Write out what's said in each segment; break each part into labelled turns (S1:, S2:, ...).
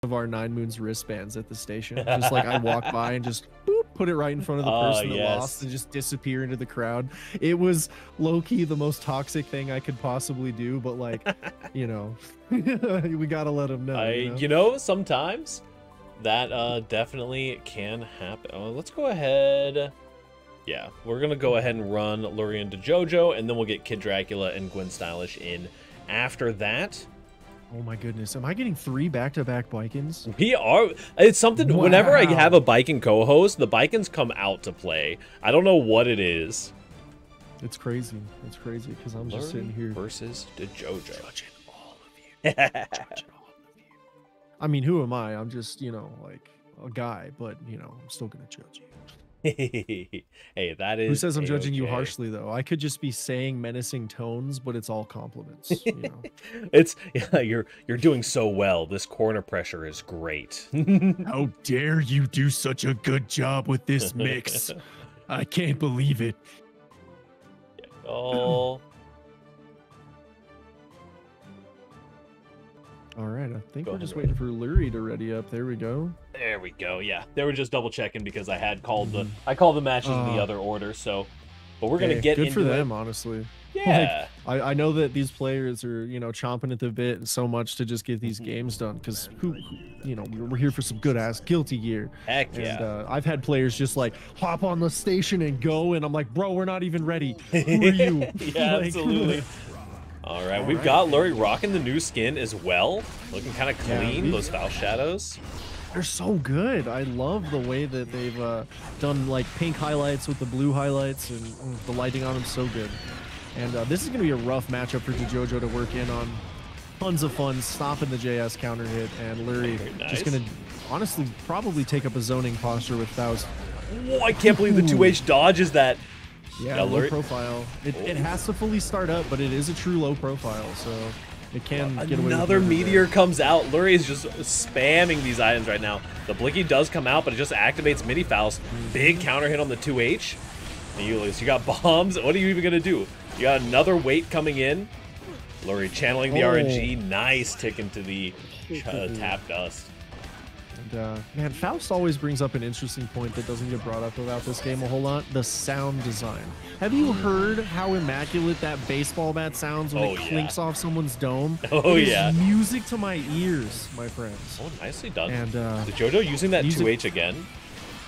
S1: of our 9 Moons wristbands at the station. Just like I walk by and just boop, put it right in front of the person that lost and just disappear into the crowd. It was low-key the most toxic thing I could possibly do, but like, you know, we gotta let them know.
S2: You know, sometimes that definitely can happen. Oh, let's go ahead. Yeah, we're gonna go ahead and run Lurry and Dejojo, and then we'll get Kid Dracula and Gwen Stylish in after that.
S1: Oh my goodness, am I getting 3 back-to-back Baikens?
S2: We are. It's something.
S1: Wow.
S2: Whenever I have a Baiken co-host, the Baikens come out to play. I don't know what it is.
S1: It's crazy. It's crazy because I'm just sitting here
S2: versus Dejojo.
S1: Judging all of you. Judging all of you. I mean, who am I? I'm just, you know, like a guy, but you know, I'm still gonna judge you.
S2: Hey, that is.
S1: Who says I'm judging you harshly though? I could just be saying menacing tones, but it's all compliments. You know?
S2: It's you're doing so well. This corner pressure is great.
S1: How dare you do such a good job with this mix? I can't believe it.
S2: Oh.
S1: All right, I think we're just waiting for Lurry to ready up. There we go.
S2: There we go. Yeah, they were just double checking because I had called the matches in the other order. So, but we're gonna get
S1: good
S2: into
S1: for them,
S2: it.
S1: honestly.
S2: Yeah,
S1: like, I know that these players are, you know, chomping at the bit so much to just get these games done because who, you know, we're here for some good ass guilty gear.
S2: Heck yeah.
S1: And I've had players just like hop on the station and go, and I'm like, bro, we're not even ready. Who are you?
S2: Yeah,
S1: like,
S2: absolutely. All right, we've got Lurry rocking the new skin as well, looking kind of clean.
S1: Yeah,
S2: those Faust shadows.
S1: They're so good. I love the way that they've done like pink highlights with the blue highlights, and the lighting on them so good. And this is going to be a rough matchup for Dejojo to work in on. Tons of fun stopping the JS counter hit, and Lurry just going to honestly probably take up a zoning posture with Faust.
S2: Oh, I can't believe the 2H dodges that.
S1: Yeah, low profile. It has to fully start up, but it is a true low profile, so it can get away.
S2: Another meteor comes out. Lurry is just spamming these items right now. The Blicky does come out, but it just activates Mini Faust. Big counter hit on the 2H. And you got bombs. What are you even going to do? You got another weight coming in. Lurry channeling the RNG. Nice tick into the tap dust.
S1: And, man, Faust always brings up an interesting point that doesn't get brought up about this game a whole lot: the sound design. Have you heard how immaculate that baseball bat sounds when it clinks off someone's dome?
S2: Oh,
S1: it
S2: yeah.
S1: is music to my ears, my friends.
S2: Oh, nicely done.
S1: And
S2: Dejojo using that 2H again.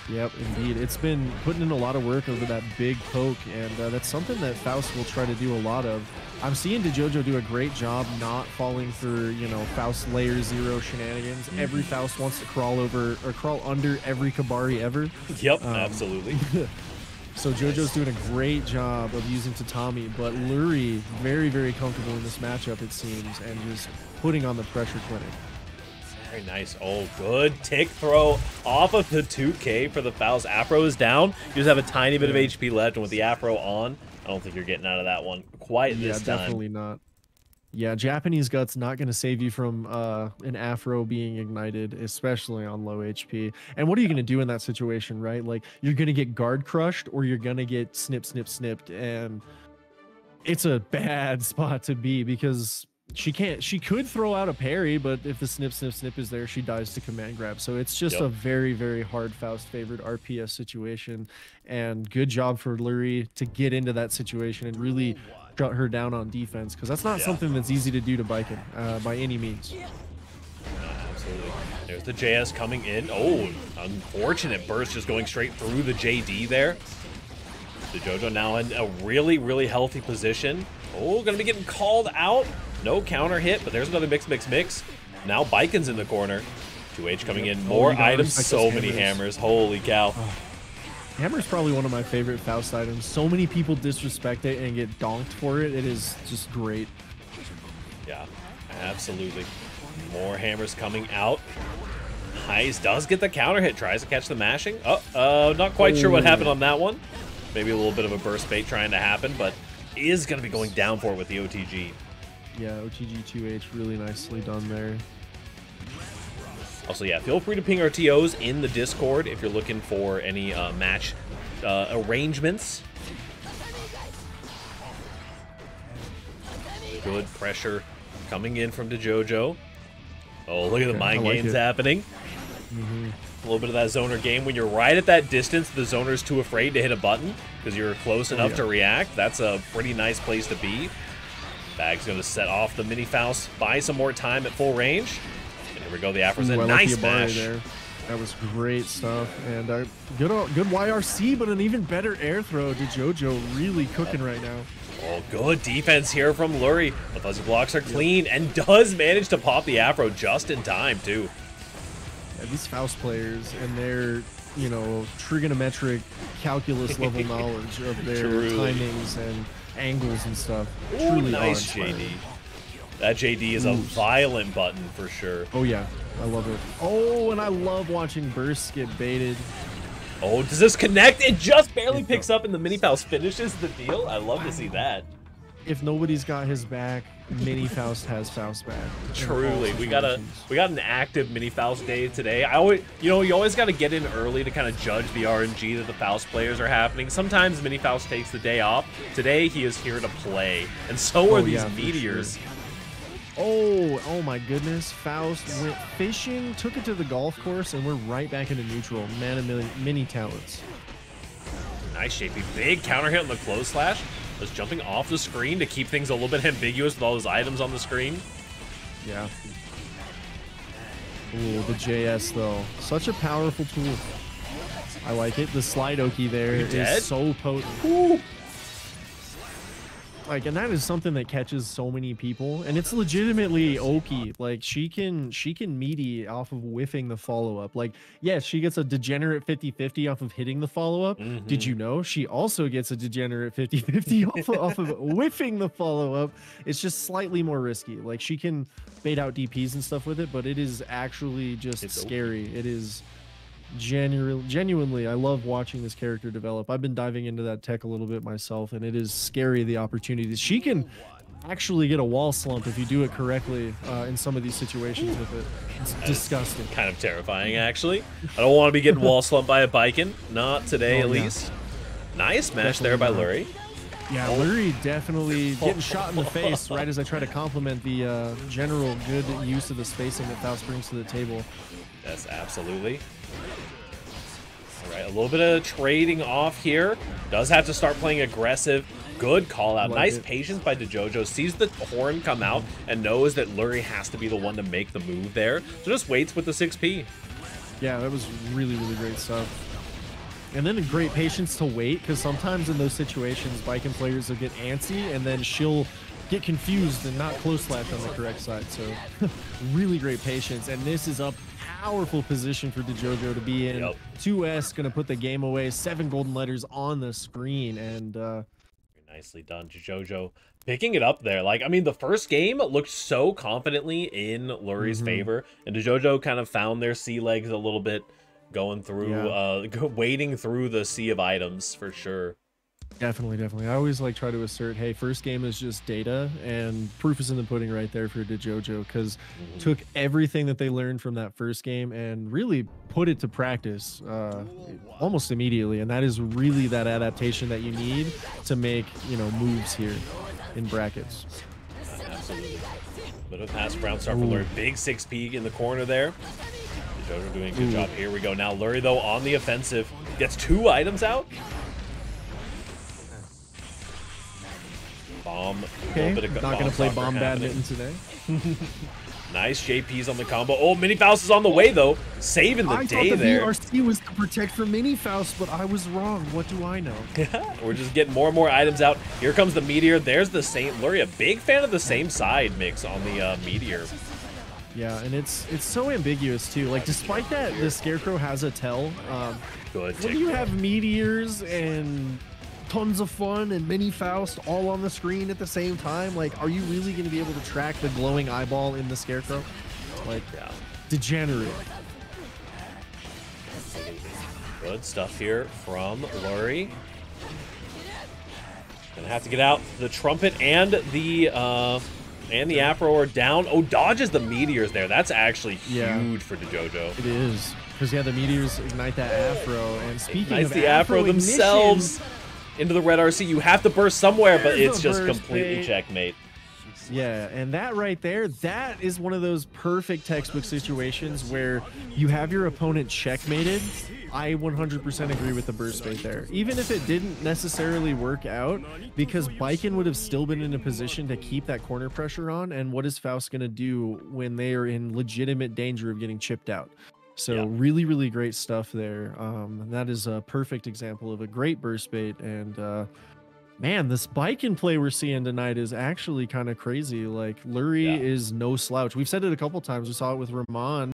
S1: Yep, indeed. It's been putting in a lot of work over that big poke, and that's something that Faust will try to do a lot of. I'm seeing Dejojo do a great job not falling for, you know, Faust layer 0 shenanigans. Every Faust wants to crawl over or crawl under every Kabari ever.
S2: Yep, absolutely.
S1: So Jojo's doing a great job of using Tatami, but Lurry very, very comfortable in this matchup, it seems, and just putting on the pressure clinic.
S2: Very nice. Oh, good tick throw off of the 2K for the Faust. Afro is down. You just have a tiny bit of HP left, and with the Afro on, I don't think you're getting out of that one quite this time.
S1: Yeah, definitely not. Yeah, Japanese Guts not going to save you from an Afro being ignited, especially on low HP. And what are you going to do in that situation, right? Like, you're going to get guard crushed, or you're going to get snipped, and it's a bad spot to be because she could throw out a parry, but if the snip is there, she dies to command grab. So it's just a very, very hard Faust favored RPS situation, and good job for Lurry to get into that situation and really shut her down on defense, because that's not something that's easy to do to Baiken by any means.
S2: Absolutely. There's the JS coming in. Oh, unfortunate burst just going straight through the JD there. Dejojo now in a really, really healthy position. Oh, gonna be getting called out. No counter hit, but there's another mix. Now Baiken's in the corner. 2H coming in. More items. So many hammers. Holy cow.
S1: Hammer's probably one of my favorite Faust items. So many people disrespect it and get donked for it. It is just great.
S2: Yeah, absolutely. More hammers coming out. Heist does get the counter hit. Tries to catch the mashing. Not quite sure what happened on that one. Maybe a little bit of a burst bait trying to happen, but is going to be going down for it with the OTG.
S1: Yeah, OTG 2H really nicely done there.
S2: Also, yeah, feel free to ping our TOs in the Discord if you're looking for any match arrangements. Good pressure coming in from Dejojo. Oh, look at the mind games
S1: it.
S2: happening. A little bit of that zoner game. When you're right at that distance, the zoner's too afraid to hit a button because you're close enough to react. That's a pretty nice place to be. Bag's going to set off the mini Faust, buy some more time at full range. And here we go, the Afro's in. Nice smash.
S1: There. That was great stuff. And good YRC, but an even better air throw. Dejojo really cooking right now.
S2: Oh, good defense here from Lurry. The fuzzy blocks are clean and does manage to pop the Afro just in time, too.
S1: Yeah, these Faust players and their, you know, trigonometric calculus level knowledge of their timings and angles and stuff. Truly
S2: nice JD. That JD is a violent button for sure.
S1: Oh yeah, I love it. Oh, and I love watching bursts get baited.
S2: Oh, does this connect? It just barely picks up and the mini Faust finishes the deal. I love to see that.
S1: If nobody's got his back, mini Faust has Faust back.
S2: Truly, we got an active mini Faust day today. You always got to get in early to kind of judge the RNG that the Faust players are happening. Sometimes mini Faust takes the day off. Today he is here to play, and so are these meteors.
S1: Sure. Oh my goodness! Faust went fishing, took it to the golf course, and we're right back into neutral. Man of many talents.
S2: Nice shapey, big counter hit on the close slash. Was jumping off the screen to keep things a little bit ambiguous with all those items on the screen.
S1: Yeah. Ooh, the JS though. Such a powerful tool. I like it. The slide Oki there is so potent. Ooh. Like, and that is something that catches so many people, and it's legitimately Oki. Like, she can meaty off of whiffing the follow-up. Like, yes, she gets a degenerate 50-50 off of hitting the follow-up. Did you know she also gets a degenerate 50-50 off of whiffing the follow-up? It's just slightly more risky. Like, she can bait out DPs and stuff with it, but it is actually just scary. It is genuinely, I love watching this character develop. I've been diving into that tech a little bit myself, and it is scary, the opportunities. She can actually get a wall slump if you do it correctly in some of these situations with it. It's disgusting.
S2: Kind of terrifying, actually. I don't want to be getting wall slumped by a Baiken. Not today, at least. Nice smash there by Lurry.
S1: Yeah, Lurry definitely getting shot in the face right as I try to compliment the general good use of the spacing that Faust brings to the table.
S2: Yes, absolutely. All right, a little bit of trading off here. Does have to start playing aggressive. Good call out. Nice patience by Dejojo. Sees the horn come out and knows that Lurry has to be the one to make the move there. So just waits with the 6P.
S1: Yeah, that was really, really great stuff. And then a great patience to wait, because sometimes in those situations, Baiken players will get antsy, and then she'll get confused and not close slash on the correct side. So really great patience. And this is a powerful position for Dejojo to be in. 2S going to put the game away. 7 golden letters on the screen. And
S2: nicely done, Dejojo. Picking it up there. Like, I mean, the first game looked so confidently in Lurry's favor, and Dejojo kind of found their sea legs a little bit going through, wading through the sea of items for sure.
S1: Definitely. I always try to assert, hey, first game is just data, and proof is in the pudding right there for Dejojo, because took everything that they learned from that first game and really put it to practice almost immediately, and that is really that adaptation that you need to make, you know, moves here in brackets.
S2: Absolutely. Bit of pass brown start for Lurry. Big 6P in the corner there. Dejojo doing a good job. Here we go. Now Lurry, though, on the offensive. Gets 2 items out. Bomb.
S1: Okay, not going to play bomb badminton today.
S2: Nice JPs on the combo. Oh, mini Faust is on the way, though. Saving the day there.
S1: I thought the VRC was to protect from mini Faust, but I was wrong. What do I know?
S2: We're just getting more and more items out. Here comes the Meteor. There's the Saint. Lurry, a big fan of the same side mix on the Meteor.
S1: Yeah, and it's so ambiguous, too. Like, despite that, the Scarecrow has a tell.
S2: Good.
S1: When you have Meteors and tons of fun and mini Faust all on the screen at the same time, like, are you really going to be able to track the glowing eyeball in the Scarecrow? Like, degenerate.
S2: Good stuff here from Lurry. Gonna have to get out the trumpet and the Afro are down. Oh, dodges the meteors there. That's actually huge for Dejojo.
S1: It is, because the meteors ignite that Afro, and speaking of
S2: the Afro themselves into the red RC. You have to burst somewhere, but it's just completely checkmate.
S1: Yeah, and that right there, that is one of those perfect textbook situations where you have your opponent checkmated. I 100% agree with the burst bait there. Even if it didn't necessarily work out, because Baiken would have still been in a position to keep that corner pressure on, and what is Faust going to do when they are in legitimate danger of getting chipped out? So really, really great stuff there. That is a perfect example of a great burst bait, and man, this Baiken play we're seeing tonight is actually kind of crazy. Like, Lurry is no slouch. We've said it a couple times. We saw it with Ramon